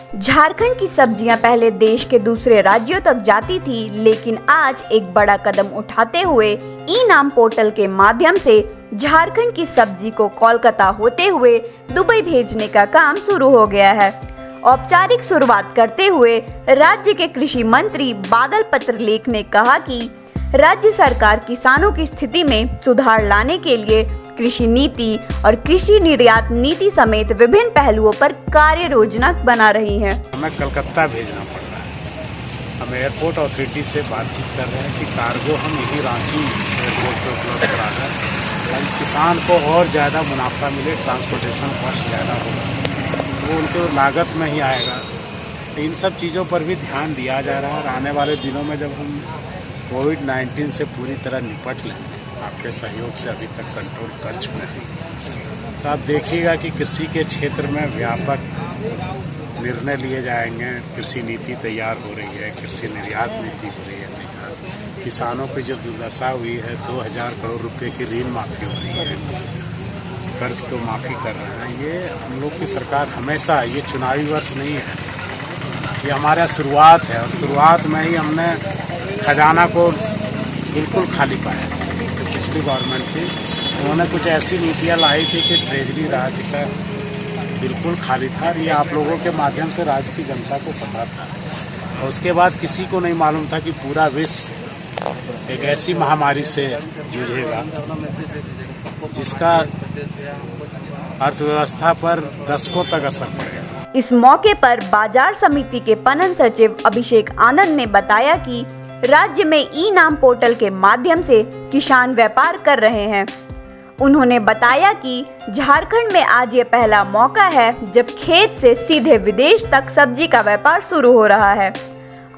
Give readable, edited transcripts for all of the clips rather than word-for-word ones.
झारखंड की सब्जियां पहले देश के दूसरे राज्यों तक जाती थी, लेकिन आज एक बड़ा कदम उठाते हुए ई नाम पोर्टल के माध्यम से झारखंड की सब्जी को कोलकाता होते हुए दुबई भेजने का काम शुरू हो गया है। औपचारिक शुरुआत करते हुए राज्य के कृषि मंत्री बादल पत्रलेख ने कहा कि राज्य सरकार किसानों की स्थिति में सुधार लाने के लिए कृषि नीति और कृषि निर्यात नीति समेत विभिन्न पहलुओं पर कार्य योजना बना रही है। हमें कलकत्ता भेजना पड़ रहा है। हम एयरपोर्ट अथॉरिटी से बातचीत कर रहे हैं कि कार्गो हम यही रांची एयरपोर्ट पर उपलब्ध करा दें, ताकि किसान को और ज़्यादा मुनाफा मिले, ट्रांसपोर्टेशन कॉस्ट ज़्यादा होगा, वो उनके लागत में ही आएगा। इन सब चीज़ों पर भी ध्यान दिया जा रहा है और आने वाले दिनों में जब हम कोविड-19 से पूरी तरह निपट लेंगे, आपके सहयोग से अभी तक कंट्रोल कर चुके हैं, तो आप देखिएगा कि कृषि के क्षेत्र में व्यापक निर्णय लिए जाएंगे। कृषि नीति तैयार हो रही है, कृषि निर्यात नीति हो रही है तैयार। किसानों की जो दुर्दशा हुई है, 2000 करोड़ रुपए की ऋण माफ़ी हो रही है, कर्ज को माफ़ी कर रहे हैं। ये हम लोग की सरकार हमेशा, ये चुनावी वर्ष नहीं है, ये हमारा शुरुआत है और शुरुआत में ही हमने खजाना को बिल्कुल खाली पाया। पिछली गवर्नमेंट थी, उन्होंने कुछ ऐसी नीतियाँ लाई थी कि ट्रेजरी राज्य का बिल्कुल खाली था। ये आप लोगों के माध्यम से राज्य की जनता को पता था और उसके बाद किसी को नहीं मालूम था कि पूरा विश्व एक ऐसी महामारी से जूझेगा जिसका अर्थव्यवस्था पर दशकों तक असर पड़ेगा। इस मौके पर बाजार समिति के पणन सचिव अभिषेक आनंद ने बताया कि राज्य में ई नाम पोर्टल के माध्यम से किसान व्यापार कर रहे हैं। उन्होंने बताया कि झारखंड में आज ये पहला मौका है जब खेत से सीधे विदेश तक सब्जी का व्यापार शुरू हो रहा है।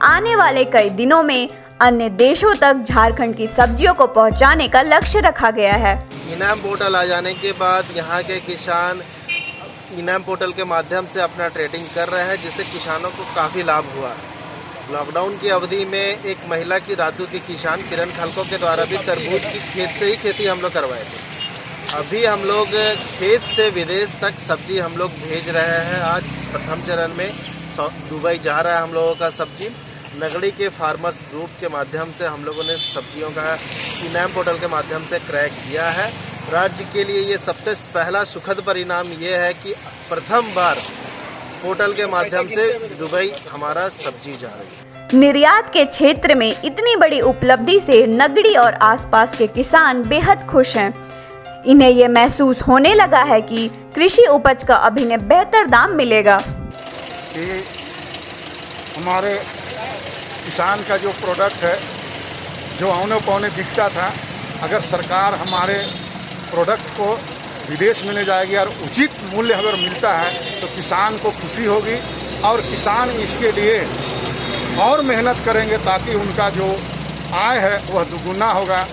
आने वाले कई दिनों में अन्य देशों तक झारखंड की सब्जियों को पहुंचाने का लक्ष्य रखा गया है। ई नाम पोर्टल आ जाने के बाद यहाँ के किसान ई नाम पोर्टल के माध्यम से अपना ट्रेडिंग कर रहे हैं, जिससे किसानों को काफ़ी लाभ हुआ है। लॉकडाउन की अवधि में एक महिला की रातू की किसान किरण खलको के द्वारा भी तरबूज की खेत से ही खेती हम लोग करवाए थे। अभी हम लोग खेत से विदेश तक सब्जी हम लोग भेज रहे हैं। आज प्रथम चरण में दुबई जा रहा है हम लोगों का सब्जी। नगड़ी के फार्मर्स ग्रुप के माध्यम से हम लोगों ने सब्जियों का ई नाम पोर्टल के माध्यम से क्रैक किया है। राज्य के लिए ये सबसे पहला सुखद परिणाम ये है कि प्रथम बार पोर्टल के माध्यम से दुबई हमारा सब्जी जा रही है। निर्यात के क्षेत्र में इतनी बड़ी उपलब्धि से नगड़ी और आसपास के किसान बेहद खुश हैं। इन्हें ये महसूस होने लगा है कि कृषि उपज का अब इन्हें बेहतर दाम मिलेगा। कि हमारे किसान का जो प्रोडक्ट है, जो औने पौने बिकता था, अगर सरकार हमारे प्रोडक्ट को विदेश में ले जाएगी और उचित मूल्य अगर मिलता है तो किसान को खुशी होगी और किसान इसके लिए और मेहनत करेंगे ताकि उनका जो आय है वह दुगुना होगा।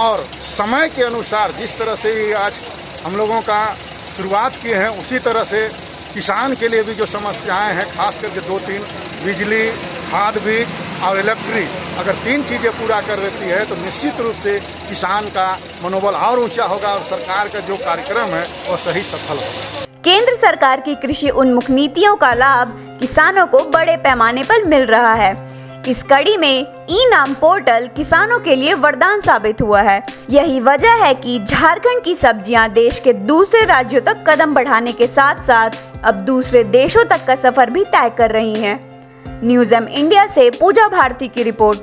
और समय के अनुसार जिस तरह से आज हम लोगों का शुरुआत किए हैं, उसी तरह से किसान के लिए भी जो समस्याएं हैं, खास करके 2-3 बिजली, खाद बीज और इलेक्ट्रिक, अगर 3 चीज़ें पूरा कर देती है तो निश्चित रूप से किसान का मनोबल और ऊंचा होगा और सरकार का जो कार्यक्रम है वह सही सफल होगा। केंद्र सरकार की कृषि उन्मुख नीतियों का लाभ किसानों को बड़े पैमाने पर मिल रहा है। इस कड़ी में ई नाम पोर्टल किसानों के लिए वरदान साबित हुआ है। यही वजह है कि झारखंड की सब्जियां देश के दूसरे राज्यों तक कदम बढ़ाने के साथ साथ अब दूसरे देशों तक का सफर भी तय कर रही हैं। न्यूज़ एम इंडिया से पूजा भारती की रिपोर्ट।